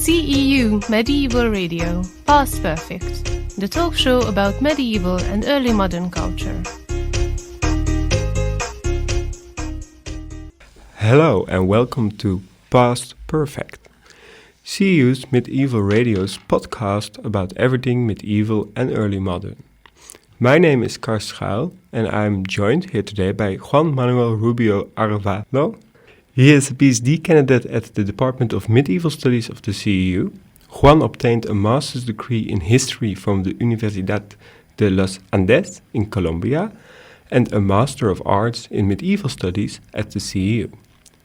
CEU Medieval Radio, Past Perfect, the talk show about medieval and early modern culture. Hello and welcome to Past Perfect, CEU's Medieval Radio's podcast about everything medieval and early modern. My name is Kar Schuil and I'm joined here today by Juan Manuel Rubio Arevalo. He is a Ph.D. candidate at the Department of Medieval Studies of the CEU. Juan obtained a master's degree in history from the Universidad de los Andes in Colombia and a Master of Arts in Medieval Studies at the CEU.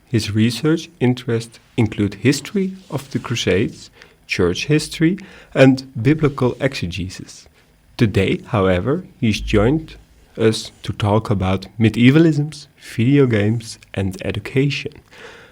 His research interests include history of the Crusades, church history, and biblical exegesis. Today, however, he's joined us to talk about medievalisms, video games, and education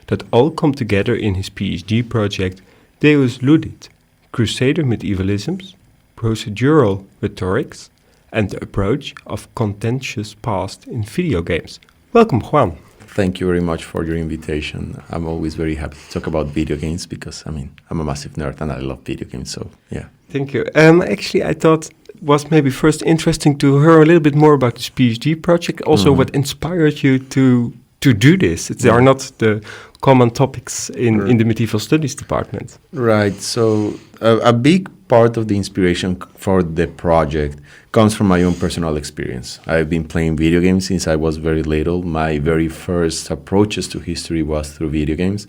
that all come together in his Ph.D. project Deus Ludit, Crusader medievalisms, procedural rhetorics, and the approach of contentious past in video games. Welcome, Juan. Thank you very much for your invitation. I'm always very happy to talk about video games because, I'm a massive nerd and I love video games, so yeah. Thank you. Actually, I thought it was maybe first interesting to hear a little bit more about this PhD project, also what inspired you to do this. They are not the common topics in the medieval studies department. Right, so a big part of the inspiration for the project comes from my own personal experience. I've been playing video games since I was very little. My very first approaches to history was through video games.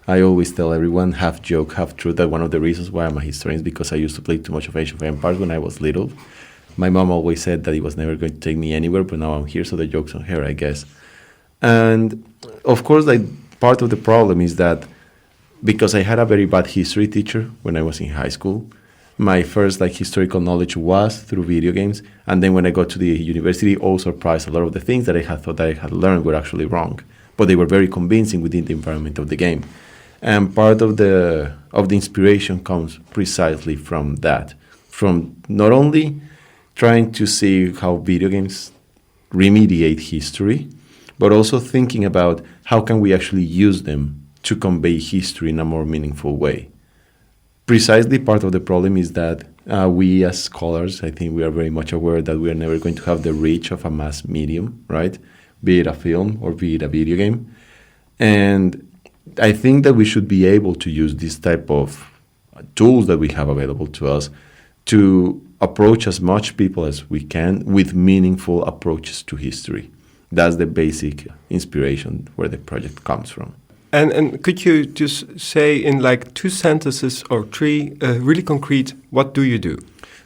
I always tell everyone, half joke, half truth, that one of the reasons why I'm a historian is because I used to play too much of Age of Empires when I was little. My mom always said that it was never going to take me anywhere, but now I'm here, so the joke's on her, I guess. And of course, part of the problem is that because I had a very bad history teacher when I was in high school, my first historical knowledge was through video games. And then when I got to the university, all surprised, a lot of the things that I had thought that I had learned were actually wrong, but they were very convincing within the environment of the game. And part of the inspiration comes precisely from that, from not only trying to see how video games remediate history, but also thinking about how can we actually use them to convey history in a more meaningful way. Precisely part of the problem is that we as scholars, I think we are very much aware that we are never going to have the reach of a mass medium, right? Be it a film or be it a video game. And I think that we should be able to use this type of tools that we have available to us to approach as much people as we can with meaningful approaches to history. That's the basic inspiration where the project comes from. And could you just say in 2 sentences or 3, really concrete, what do you do?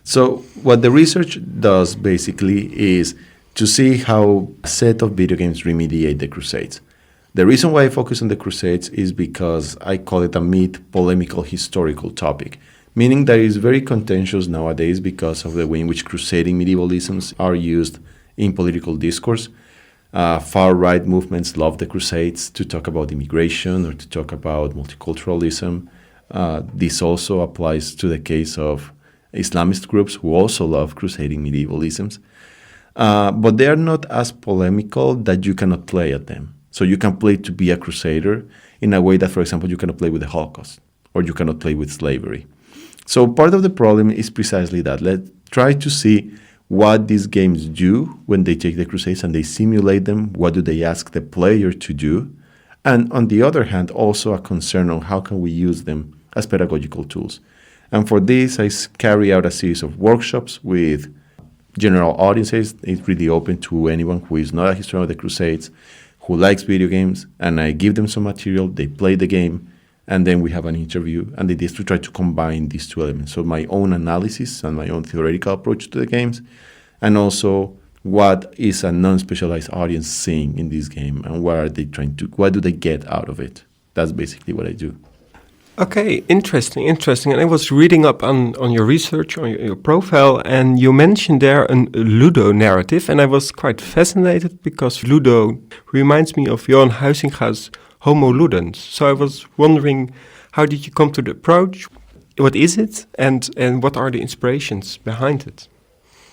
So what the research does basically is to see how a set of video games remediate the Crusades. The reason why I focus on the Crusades is because I call it a mid-polemical historical topic, meaning that it is very contentious nowadays because of the way in which crusading medievalisms are used in political discourse. Far-right movements love the Crusades to talk about immigration or to talk about multiculturalism. This also applies to the case of Islamist groups who also love crusading medievalisms. But they are not as polemical that you cannot play at them. So you can play to be a crusader in a way that, for example, you cannot play with the Holocaust or you cannot play with slavery. So part of the problem is precisely that. Let's try to see what these games do when they take the Crusades and they simulate them. What do they ask the player to do? And on the other hand, also a concern on how can we use them as pedagogical tools. And for this, I carry out a series of workshops with general audiences. It's really open to anyone who is not a historian of the Crusades, who likes video games, and I give them some material, they play the game, and then we have an interview, and it is to try to combine these 2 elements. So my own analysis and my own theoretical approach to the games, and also what is a non-specialized audience seeing in this game, and what do they get out of it? That's basically what I do. Okay, interesting. And I was reading up on your research, on your profile, and you mentioned there a Ludo narrative, and I was quite fascinated because Ludo reminds me of Johan Huizinga's Homo Ludens. So I was wondering, how did you come to the approach? What is it, and what are the inspirations behind it?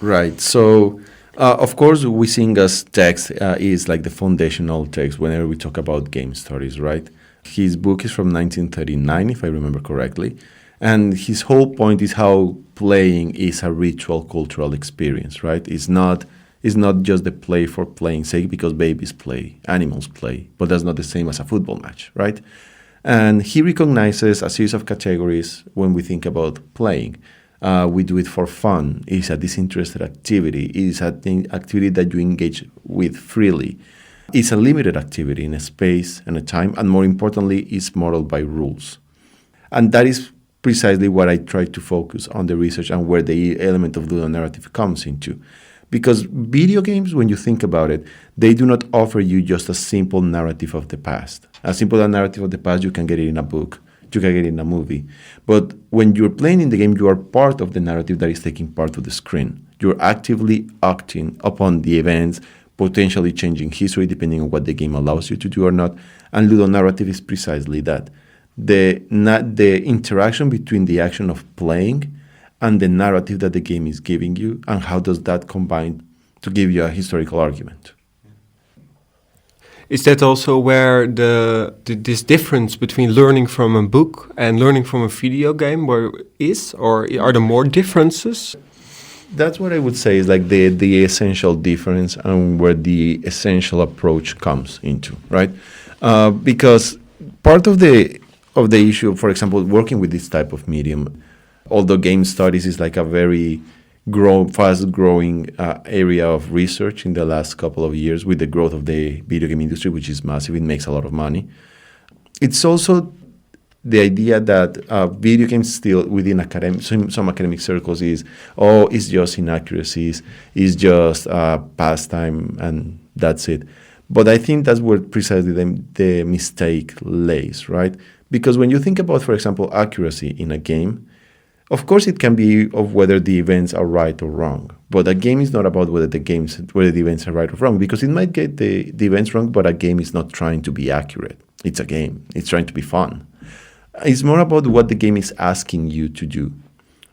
Right, so of course Huizinga's text is the foundational text whenever we talk about game stories, right? His book is from 1939, if I remember correctly. And his whole point is how playing is a ritual cultural experience, right? It's not just the play for playing's sake, because babies play, animals play, but that's not the same as a football match, right? And he recognizes a series of categories when we think about playing. We do it for fun. It's a disinterested activity. It's an activity that you engage with freely. It's a limited activity in a space and a time, and more importantly, it's modeled by rules. And that is precisely what I try to focus on the research and where the element of ludonarrative comes into. Because video games, when you think about it, they do not offer you just a simple narrative of the past. A simple narrative of the past, you can get it in a book, you can get it in a movie. But when you're playing in the game, you are part of the narrative that is taking part of the screen. You're actively acting upon the events, potentially changing history depending on what the game allows you to do or not. And ludonarrative is precisely that. The interaction between the action of playing and the narrative that the game is giving you, and how does that combine to give you a historical argument. Is that also where this difference between learning from a book and learning from a video game is, or are there more differences? That's what I would say is like the essential difference and where the essential approach comes into, right? Because part of the issue, for example, working with this type of medium, although game studies is like a very fast-growing area of research in the last couple of years with the growth of the video game industry, which is massive. It makes a lot of money. It's also the idea that video games still within some academic circles it's just inaccuracies, it's just pastime, and that's it. But I think that's where precisely the mistake lays, right? Because when you think about, for example, accuracy in a game, of course it can be of whether the events are right or wrong. But a game is not about whether the events are right or wrong, because it might get the events wrong, but a game is not trying to be accurate. It's a game. It's trying to be fun. It's more about what the game is asking you to do.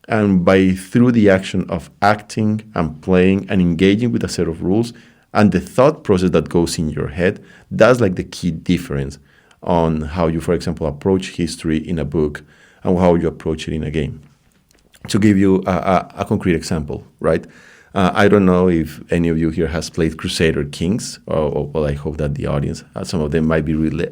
And through the action of acting and playing and engaging with a set of rules and the thought process that goes in your head, that's like the key difference on how you, for example, approach history in a book and how you approach it in a game. To give you a concrete example, right? I don't know if any of you here has played Crusader Kings, well, I hope that the audience, some of them might be really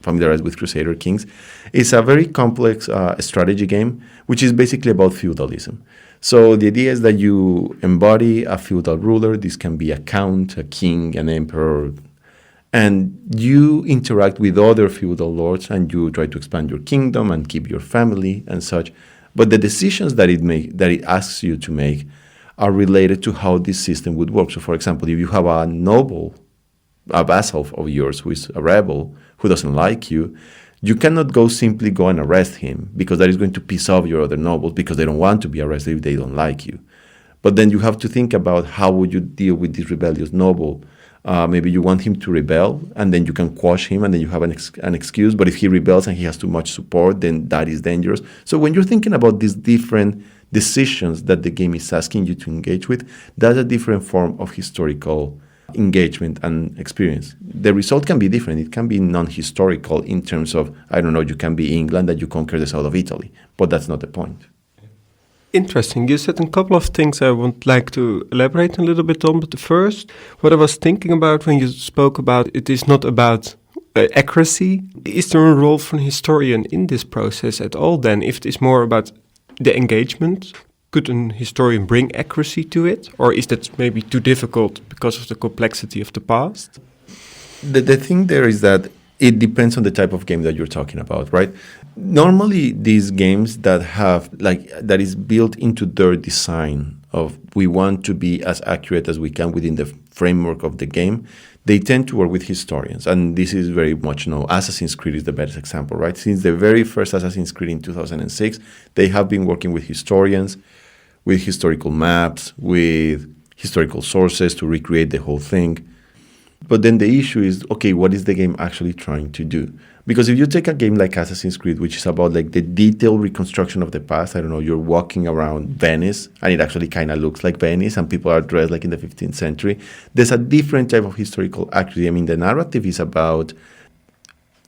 familiarized with Crusader Kings. It's a very complex strategy game, which is basically about feudalism. So the idea is that you embody a feudal ruler. This can be a count, a king, an emperor, and you interact with other feudal lords, and you try to expand your kingdom and keep your family and such. But the decisions that it asks you to make are related to how this system would work. So, for example, if you have a noble, a vassal of yours who is a rebel, who doesn't like you, you cannot simply go and arrest him, because that is going to piss off your other nobles, because they don't want to be arrested if they don't like you. But then you have to think about how would you deal with this rebellious noble. Maybe you want him to rebel, and then you can quash him, and then you have an excuse. But if he rebels and he has too much support, then that is dangerous. So when you're thinking about these different decisions that the game is asking you to engage with, that's a different form of historical engagement and experience. The result can be different. It can be non-historical in terms of, I don't know, you can be England, that you conquer the south of Italy. But that's not the point. Interesting. You said a couple of things I would like to elaborate a little bit on. But the first, what I was thinking about when you spoke about it is not about accuracy. Is there a role for a historian in this process at all then? If it is more about the engagement, could a historian bring accuracy to it? Or is that maybe too difficult because of the complexity of the past? The thing there is that it depends on the type of game that you're talking about, right? Normally, these games that is built into their design of we want to be as accurate as we can within the framework of the game, they tend to work with historians. And this is very much known. Assassin's Creed is the best example, right? Since the very first Assassin's Creed in 2006, they have been working with historians, with historical maps, with historical sources to recreate the whole thing. But then the issue is, okay, what is the game actually trying to do? Because if you take a game like Assassin's Creed, which is about like the detailed reconstruction of the past, I don't know, you're walking around Venice, and it actually kind of looks like Venice, and people are dressed like in the 15th century. There's a different type of historical accuracy. I mean, the narrative is about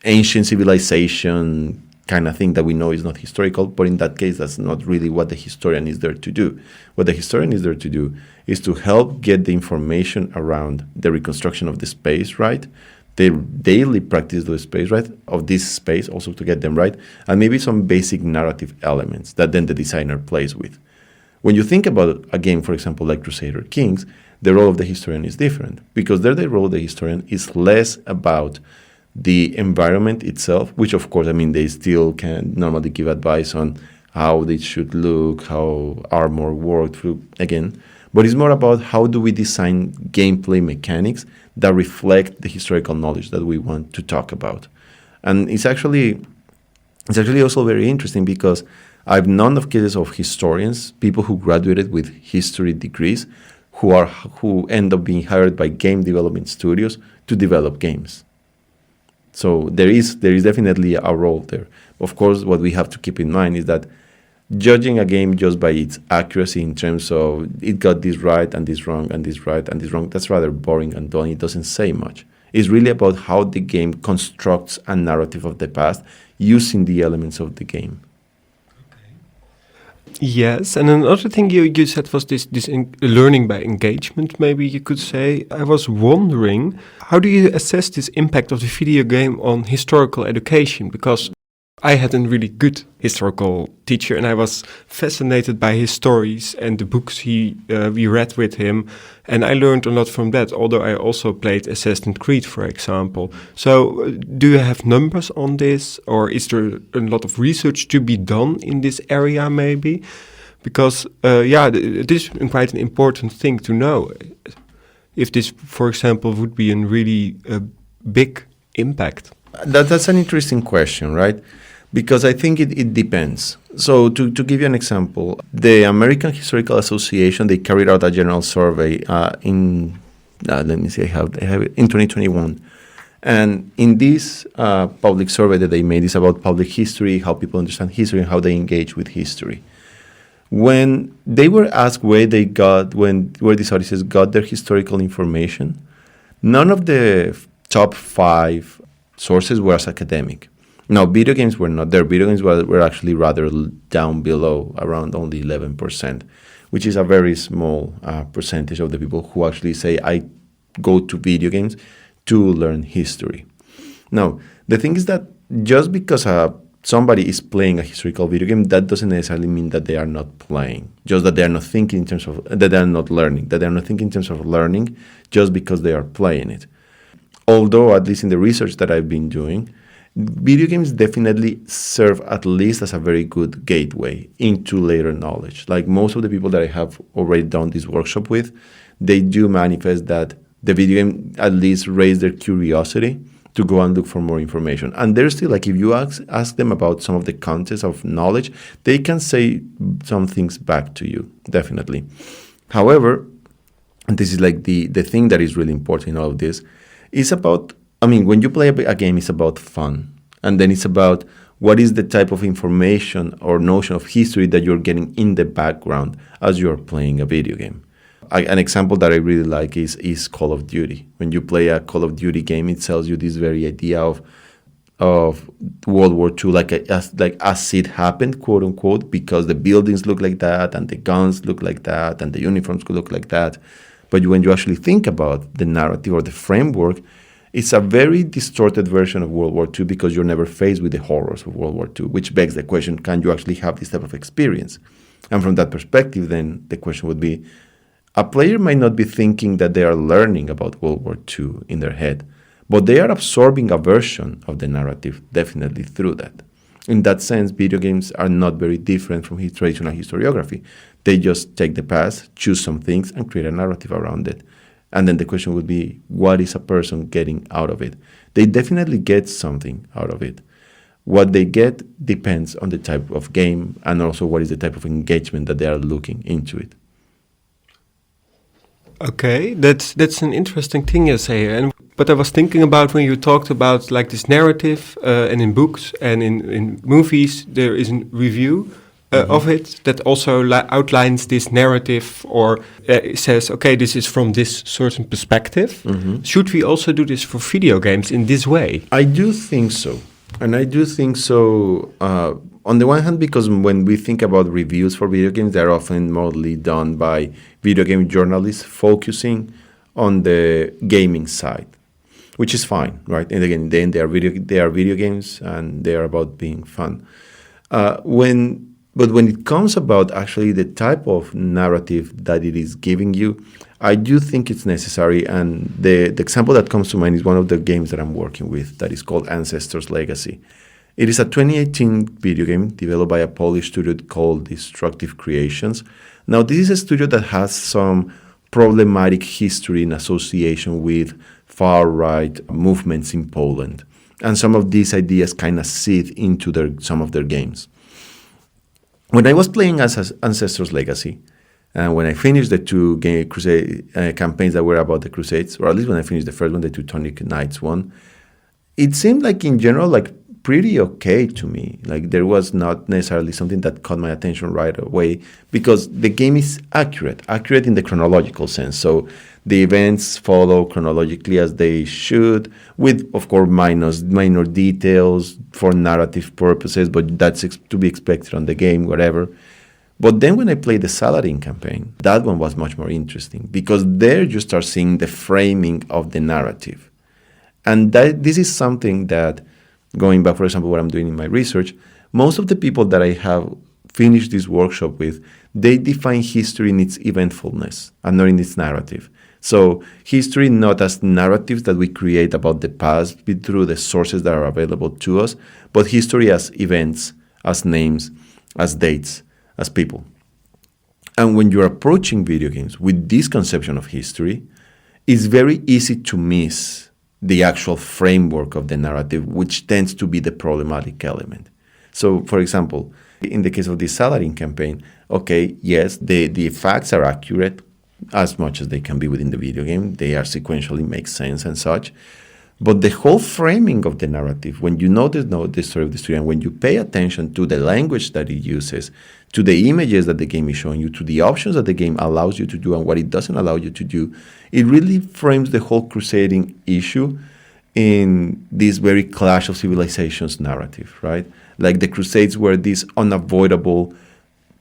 ancient civilization, kind of thing that we know is not historical, but in that case, that's not really what the historian is there to do. What the historian is there to do is to help get the information around the reconstruction of the space right, the daily practice of the space right, of this space, also to get them right, and maybe some basic narrative elements that then the designer plays with. When you think about a game, for example, like Crusader Kings, the role of the historian is different, because there the role of the historian is less about the environment itself, which of course, they still can normally give advice on how it should look, how armor worked through, again, but it's more about how do we design gameplay mechanics that reflect the historical knowledge that we want to talk about. And it's actually also very interesting because I've known of cases of historians, people who graduated with history degrees, who end up being hired by game development studios to develop games. So there is definitely a role there. Of course, what we have to keep in mind is that judging a game just by its accuracy in terms of it got this right and this wrong and this right and this wrong, that's rather boring and dull. It doesn't say much. It's really about how the game constructs a narrative of the past using the elements of the game. Yes, and another thing you said was this learning by engagement, maybe you could say. I was wondering, how do you assess this impact of the video game on historical education? Because I had a really good historical teacher, and I was fascinated by his stories and the books we read with him, and I learned a lot from that, although I also played Assassin's Creed, for example. So do you have numbers on this, or is there a lot of research to be done in this area, maybe? Because, it is quite an important thing to know. If this, for example, would be a really big impact. That's an interesting question, right? Because I think it depends. So to give you an example, the American Historical Association, they carried out a general survey in 2021. And in this public survey that they made is about public history, how people understand history, and how they engage with history. When they were asked where these audiences got their historical information, none of the top 5 sources were as academic. Now, video games were not there. Video games were actually rather down below, around only 11%, which is a very small percentage of the people who actually say, I go to video games to learn history. Now, the thing is that just because somebody is playing a historical video game, that doesn't necessarily mean that they are not playing, just that they are not thinking in terms of, that they are not learning, that they are not thinking in terms of learning just because they are playing it. Although, at least in the research that I've been doing, video games definitely serve at least as a very good gateway into later knowledge. Like most of the people that I have already done this workshop with, they do manifest that the video game at least raised their curiosity to go and look for more information. And they're still, like, if you ask them about some of the contents of knowledge, they can say some things back to you, definitely. However, and this is like the thing that is really important in all of this, is about, when you play a game, it's about fun. And then it's about what is the type of information or notion of history that you're getting in the background as you're playing a video game. An example that I really like is Call of Duty. When you play a Call of Duty game, it tells you this very idea of World War II, like as it happened, quote unquote, because the buildings look like that, and the guns look like that, and the uniforms could look like that. But when you actually think about the narrative or the framework, it's a very distorted version of World War II because you're never faced with the horrors of World War II, which begs the question, can you actually have this type of experience? And from that perspective, then the question would be, a player might not be thinking that they are learning about World War II in their head, but they are absorbing a version of the narrative definitely through that. In that sense, video games are not very different from traditional historiography. They just take the past, choose some things, and create a narrative around it. And then the question would be, what is a person getting out of it? They definitely get something out of it. What they get depends on the type of game and also what is the type of engagement that they are looking into it. Okay, that's an interesting thing you say. But I was thinking about when you talked about like this narrative, and in books and in movies, there is a review of it that also outlines this narrative or says, okay, this is from this certain perspective. Mm-hmm. Should we also do this for video games in this way? I do think so. And I do think so. On the one hand, because when we think about reviews for video games, they're often mostly done by video game journalists focusing on the gaming side, which is fine, right? And again, then they are video games, and they are about being fun. But when it comes about actually the type of narrative that it is giving you, I do think it's necessary. And the example that comes to mind is one of the games that I'm working with that is called Ancestors Legacy. It is a 2018 video game developed by a Polish studio called Destructive Creations. Now, this is a studio that has some problematic history in association with far-right movements in Poland. And some of these ideas kind of seep into some of their games. When I was playing as Ancestors Legacy, and when I finished the two Crusade campaigns that were about the Crusades, or at least when I finished the first one, the Teutonic Knights one, it seemed like in general, like pretty okay to me. Like there was not necessarily something that caught my attention right away, because the game is accurate in the chronological sense. So the events follow chronologically as they should, with, of course, minor details for narrative purposes, but that's to be expected on the game, whatever. But then when I played the Saladin campaign, that one was much more interesting, because there you start seeing the framing of the narrative. And this is something that, going back, for example, what I'm doing in my research, most of the people that I have finished this workshop with, they define history in its eventfulness and not in its narrative. So history not as narratives that we create about the past through the sources that are available to us, but history as events, as names, as dates, as people. And when you're approaching video games with this conception of history, it's very easy to miss the actual framework of the narrative, which tends to be the problematic element. So, for example, in the case of the Saladin campaign, okay, yes, the facts are accurate as much as they can be within the video game. They are sequentially make sense and such. But the whole framing of the narrative, when you know the story of the story, and when you pay attention to the language that it uses, to the images that the game is showing you, to the options that the game allows you to do and what it doesn't allow you to do, it really frames the whole crusading issue in this very clash of civilizations narrative, right? Like the Crusades were this unavoidable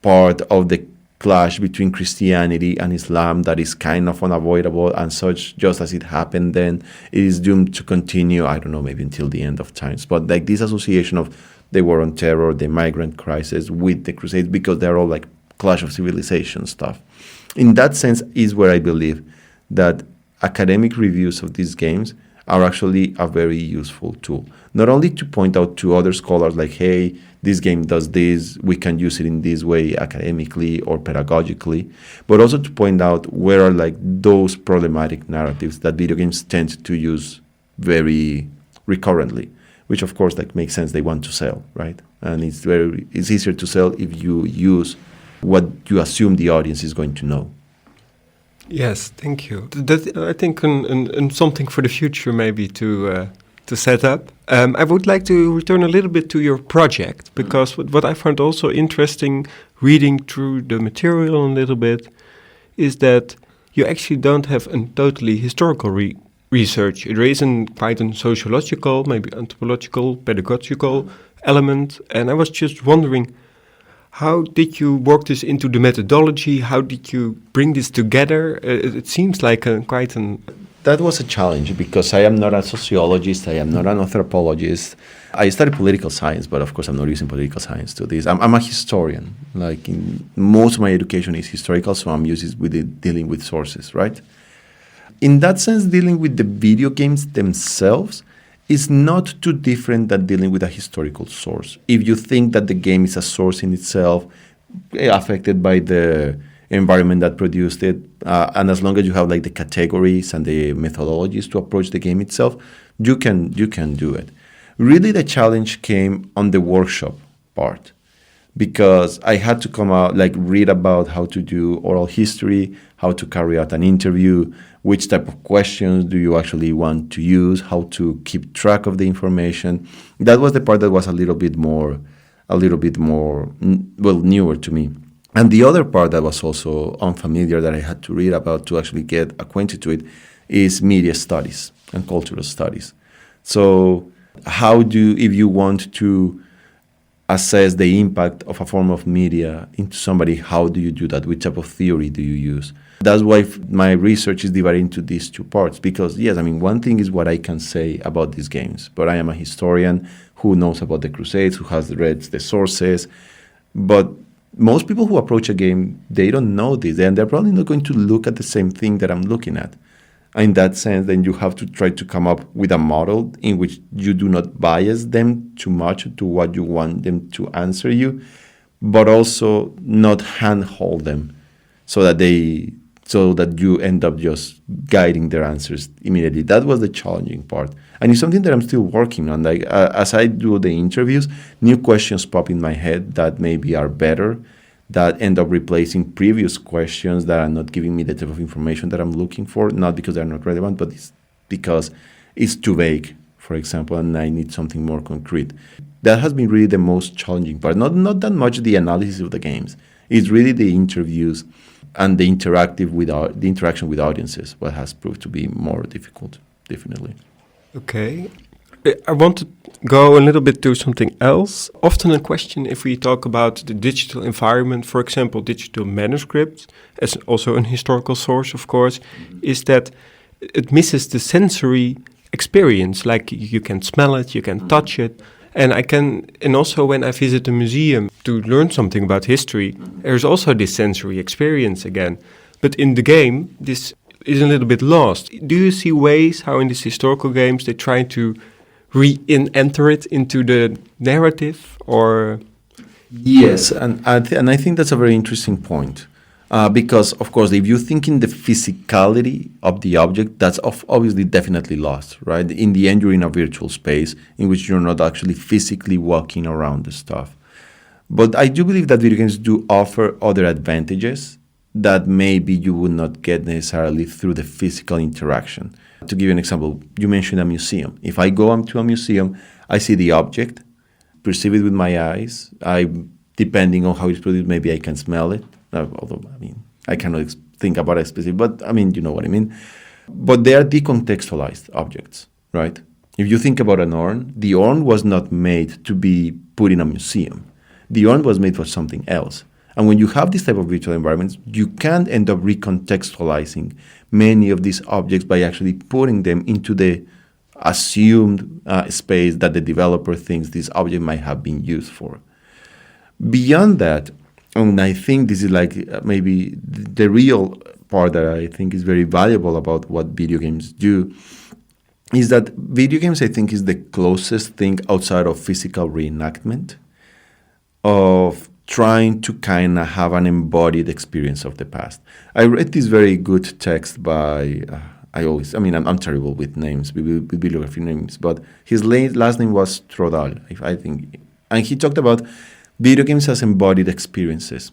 part of the clash between Christianity and Islam that is kind of unavoidable and such. Just as it happened then, it is doomed to continue, I don't know, maybe until the end of times. But like this association of the war on terror, the migrant crisis with the Crusades, because they're all like clash of civilization stuff. In that sense is where I believe that academic reviews of these games are actually a very useful tool. Not only to point out to other scholars like, hey, this game does this, we can use it in this way academically or pedagogically, but also to point out where are like those problematic narratives that video games tend to use very recurrently, which of course like makes sense, they want to sell, right? And it's easier to sell if you use what you assume the audience is going to know. Yes, thank you. That I think something for the future maybe to set up. I would like to return a little bit to your project, because what I found also interesting reading through the material a little bit is that you actually don't have a totally historical research. There is quite a sociological, maybe anthropological, pedagogical element, and I was just wondering, how did you work this into the methodology? How did you bring this together? It seems like quite an... That was a challenge, because I am not a sociologist, I am not an anthropologist. I studied political science, but of course I'm not using political science to this. I'm a historian. Like most of my education is historical, so I'm used with dealing with sources, right? In that sense, dealing with the video games themselves is not too different than dealing with a historical source. If you think that the game is a source in itself, affected by the environment that produced it, and as long as you have like the categories and the methodologies to approach the game itself, you can do it. Really, the challenge came on the workshop part, because I had to come out, like read about how to do oral history, how to carry out an interview, which type of questions do you actually want to use, how to keep track of the information. That was the part that was a little bit more, newer to me. And the other part that was also unfamiliar that I had to read about to actually get acquainted to it is media studies and cultural studies. So If you want to assess the impact of a form of media into somebody, how do you do that? Which type of theory do you use? That's why my research is divided into these two parts, because yes, I mean, one thing is what I can say about these games, but I am a historian who knows about the Crusades, who has read the sources, but most people who approach a game, they don't know this, and they're probably not going to look at the same thing that I'm looking at. In that sense, then you have to try to come up with a model in which you do not bias them too much to what you want them to answer you, but also not handhold them so that you end up just guiding their answers immediately. That was the challenging part. And it's something that I'm still working on. Like as I do the interviews, new questions pop in my head that maybe are better, that end up replacing previous questions that are not giving me the type of information that I'm looking for, not because they're not relevant, but it's because it's too vague, for example, and I need something more concrete. That has been really the most challenging part. Not that much the analysis of the games. It's really the interviews and the interaction with audiences what has proved to be more difficult, definitely. Okay. I want to go a little bit to something else. Often a question, if we talk about the digital environment, for example, digital manuscripts, as also an historical source, of course, is that it misses the sensory experience. Like you can smell it, you can touch it. And also when I visit a museum to learn something about history, there's also this sensory experience again. But in the game, this is a little bit lost. Do you see ways how in these historical games they try to enter it into the narrative, or? Yes, and I think that's a very interesting point. Because, of course, if you think in the physicality of the object, that's obviously definitely lost, right? In the end, you're in a virtual space in which you're not actually physically walking around the stuff. But I do believe that video games do offer other advantages that maybe you would not get necessarily through the physical interaction. To give you an example, you mentioned a museum. If I go into a museum, I see the object, perceive it with my eyes. Depending on how it's produced, maybe I can smell it. Although, I mean, I cannot think about it specifically, but I mean, you know what I mean. But they are decontextualized objects, right? If you think about an urn, the urn was not made to be put in a museum. The urn was made for something else. And when you have this type of virtual environments, you can end up recontextualizing many of these objects by actually putting them into the assumed space that the developer thinks this object might have been used for. Beyond that, and I think this is like maybe the real part that I think is very valuable about what video games do, is that video games, I think, is the closest thing outside of physical reenactment of trying to kind of have an embodied experience of the past. I read this very good text by, I'm terrible with names, with bibliography names, but his last name was Trodal, I think. And he talked about video games as embodied experiences.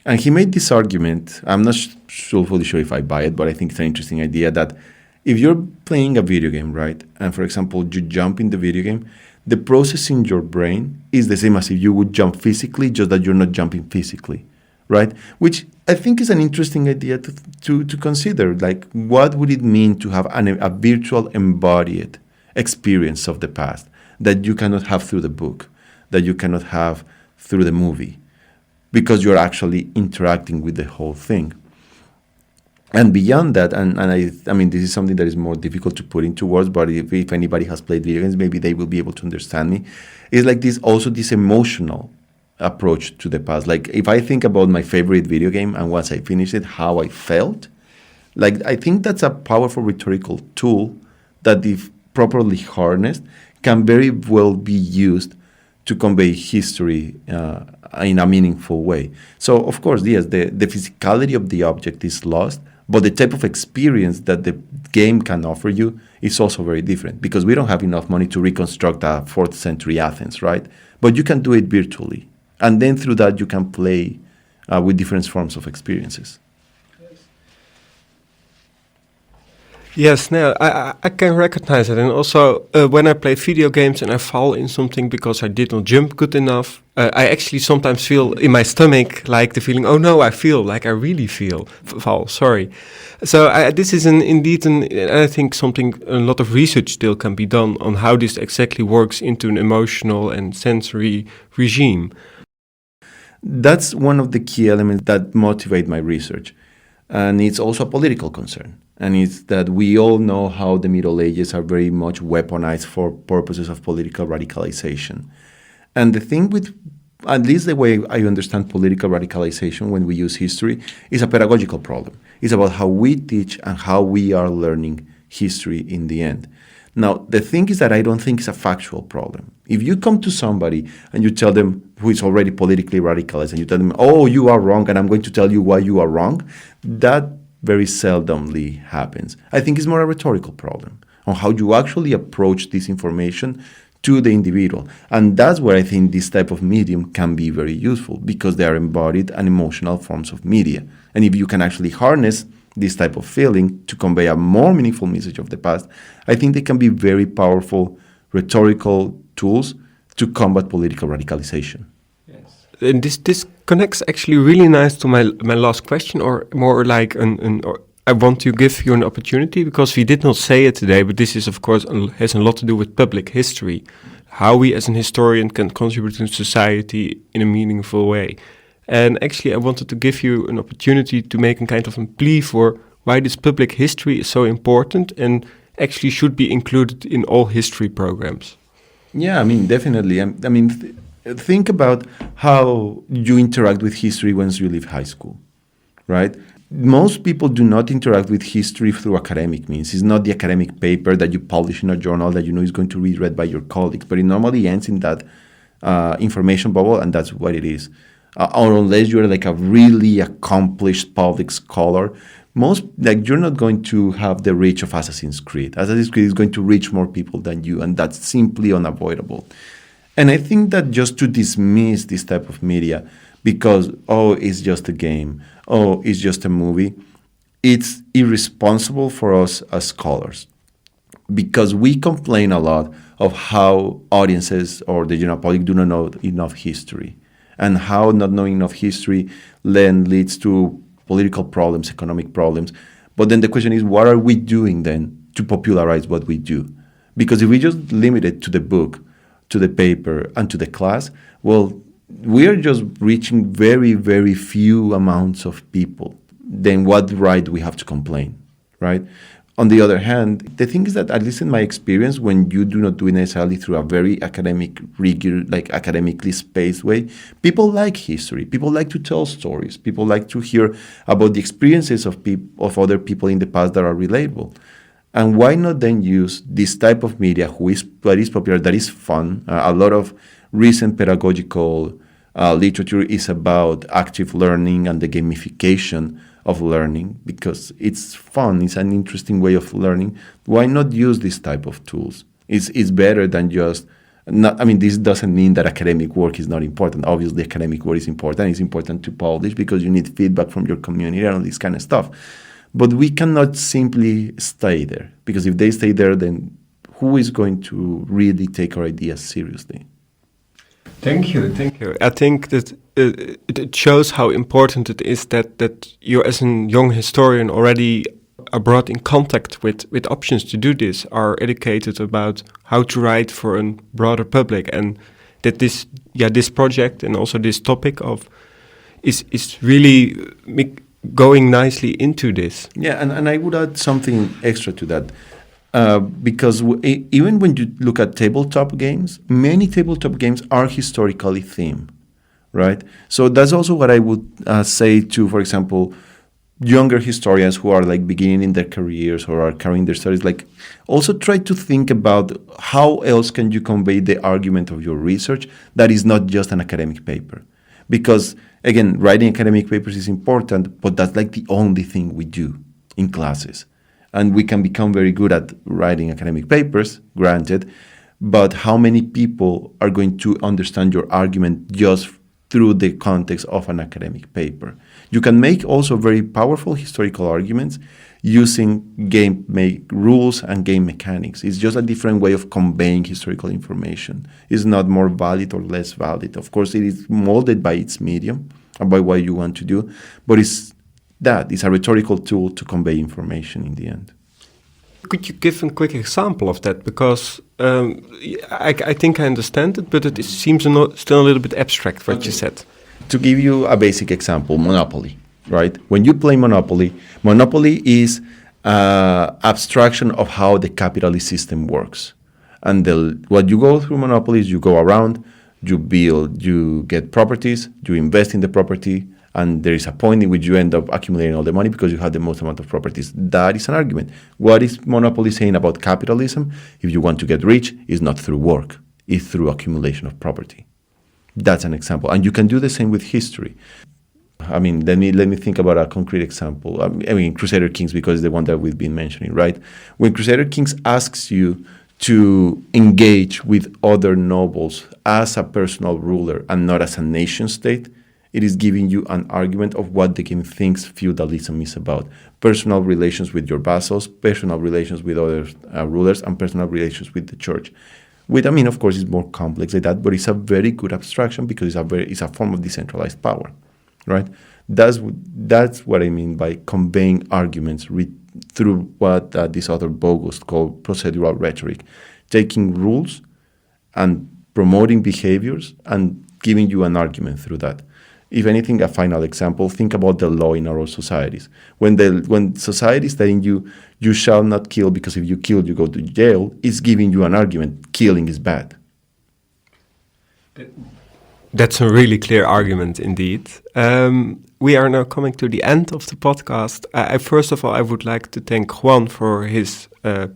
And he made this argument, I'm not fully sure if I buy it, but I think it's an interesting idea that if you're playing a video game, right, and for example, you jump in the video game, the process in your brain is the same as if you would jump physically, just that you're not jumping physically, right? Which I think is an interesting idea to consider. Like, what would it mean to have a virtual embodied experience of the past that you cannot have through the book, that you cannot have through the movie, because you're actually interacting with the whole thing. And beyond that, and I mean, this is something that is more difficult to put into words, but if anybody has played video games, maybe they will be able to understand me. It's like this emotional approach to the past. Like, if I think about my favorite video game and once I finished it, how I felt, like, I think that's a powerful rhetorical tool that, if properly harnessed, can very well be used to convey history in a meaningful way. So, of course, yes, the physicality of the object is lost, but the type of experience that the game can offer you is also very different, because we don't have enough money to reconstruct a 4th century Athens, right? But you can do it virtually. And then through that, you can play with different forms of experiences. Yes, no, I can recognize it. And also, when I play video games and I fall in something because I did not jump good enough, I actually sometimes feel in my stomach like the feeling, oh no, I feel like I really fall, sorry. So this is I think something, a lot of research still can be done on how this exactly works into an emotional and sensory regime. That's one of the key elements that motivate my research. And it's also a political concern. And it's that we all know how the Middle Ages are very much weaponized for purposes of political radicalization. And the thing with, at least the way I understand political radicalization when we use history, is a pedagogical problem. It's about how we teach and how we are learning history in the end. Now, the thing is that I don't think it's a factual problem. If you come to somebody and you tell them who is already politically radicalized and you tell them, oh, you are wrong, and I'm going to tell you why you are wrong, that very seldomly happens. I think it's more a rhetorical problem on how you actually approach this information to the individual. And that's where I think this type of medium can be very useful, because they are embodied and emotional forms of media. And if you can actually harness this type of feeling to convey a more meaningful message of the past, I think they can be very powerful rhetorical tools to combat political radicalization. Yes. And this connects actually really nice to my last question, or more like or I want to give you an opportunity, because we did not say it today, but this is of course has a lot to do with public history, how we as an historian can contribute to society in a meaningful way. And actually, I wanted to give you an opportunity to make a kind of a plea for why this public history is so important and actually should be included in all history programs. Yeah, I mean, definitely. Think about how you interact with history once you leave high school, right? Most people do not interact with history through academic means. It's not the academic paper that you publish in a journal that you know is going to be read by your colleagues, but it normally ends in that information bubble, and that's what it is. Or unless you're like a really accomplished public scholar, you're not going to have the reach of Assassin's Creed. Assassin's Creed is going to reach more people than you, and that's simply unavoidable. And I think that just to dismiss this type of media because, oh, it's just a game, oh, it's just a movie, it's irresponsible for us as scholars, because we complain a lot of how audiences or the general public do not know enough history, and how not knowing enough history then leads to political problems, economic problems. But then the question is, what are we doing then to popularize what we do? Because if we just limit it to the book, to the paper, and to the class, well, we are just reaching very, very few amounts of people. Then what right do we have to complain, right? On the other hand, the thing is that, at least in my experience, when you do not do it necessarily through a very academic, like academically spaced way, people like history. People like to tell stories. People like to hear about the experiences of other people in the past that are relatable. And why not then use this type of media that is popular, that is fun? A lot of recent pedagogical literature is about active learning and the gamification of learning, because it's fun, it's an interesting way of learning. Why not use this type of tools? It's better than just, this doesn't mean that academic work is not important. Obviously, academic work is important. It's important to publish because you need feedback from your community and all this kind of stuff. But we cannot simply stay there, because if they stay there, then who is going to really take our ideas seriously? Thank you. I think that it shows how important it is that you, as a young historian, already are brought in contact with options to do this, are educated about how to write for a broader public, and that this project and also this topic is really going nicely into this. Yeah, and I would add something extra to that. Because even when you look at tabletop games, many tabletop games are historically themed, right? So that's also what I would say to, for example, younger historians who are like beginning in their careers or are carrying their studies, like also try to think about how else can you convey the argument of your research that is not just an academic paper. Because again, writing academic papers is important, but that's like the only thing we do in classes. And we can become very good at writing academic papers, granted, but how many people are going to understand your argument just through the context of an academic paper. You can make also very powerful historical arguments using rules and game mechanics. It's just a different way of conveying historical information. It's not more valid or less valid. Of course, it is molded by its medium and by what you want to do, but it's a rhetorical tool to convey information in the end. Could you give a quick example of that? Because I think I understand it, but it seems still a little bit abstract, what you said. To give you a basic example, Monopoly, right? When you play Monopoly, Monopoly is abstraction of how the capitalist system works. And what you go through Monopoly is you go around, you build, you get properties, you invest in the property, and there is a point in which you end up accumulating all the money because you have the most amount of properties. That is an argument. What is Monopoly saying about capitalism? If you want to get rich, it's not through work, it's through accumulation of property. That's an example. And you can do the same with history. I mean, let me think about a concrete example. I mean, Crusader Kings, because it's the one that we've been mentioning, right? When Crusader Kings asks you to engage with other nobles as a personal ruler and not as a nation state, it is giving you an argument of what the game thinks feudalism is about. Personal relations with your vassals, personal relations with other rulers, and personal relations with the church. Of course, it's more complex than that, but it's a very good abstraction because it's a form of decentralized power, right? That's what I mean by conveying arguments through what this author Bogus called procedural rhetoric, taking rules and promoting behaviors and giving you an argument through that. If anything, a final example, think about the law in our societies. When society is telling you, you shall not kill because if you kill, you go to jail, it's giving you an argument, killing is bad. That's a really clear argument indeed. We are now coming to the end of the podcast. First of all, I would like to thank Juan for his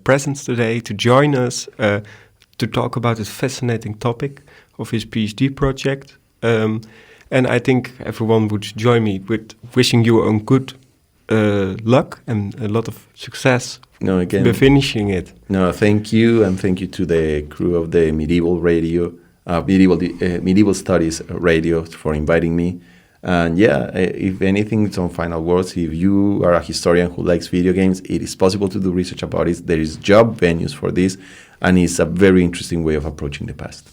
presence today, to join us, to talk about this fascinating topic of his PhD project. And I think everyone would join me with wishing you a good luck and a lot of success with finishing it. No, thank you, and thank you to the crew of the Medieval Studies Radio for inviting me. And if anything, some final words. If you are a historian who likes video games, it is possible to do research about it. There is job venues for this, and it's a very interesting way of approaching the past.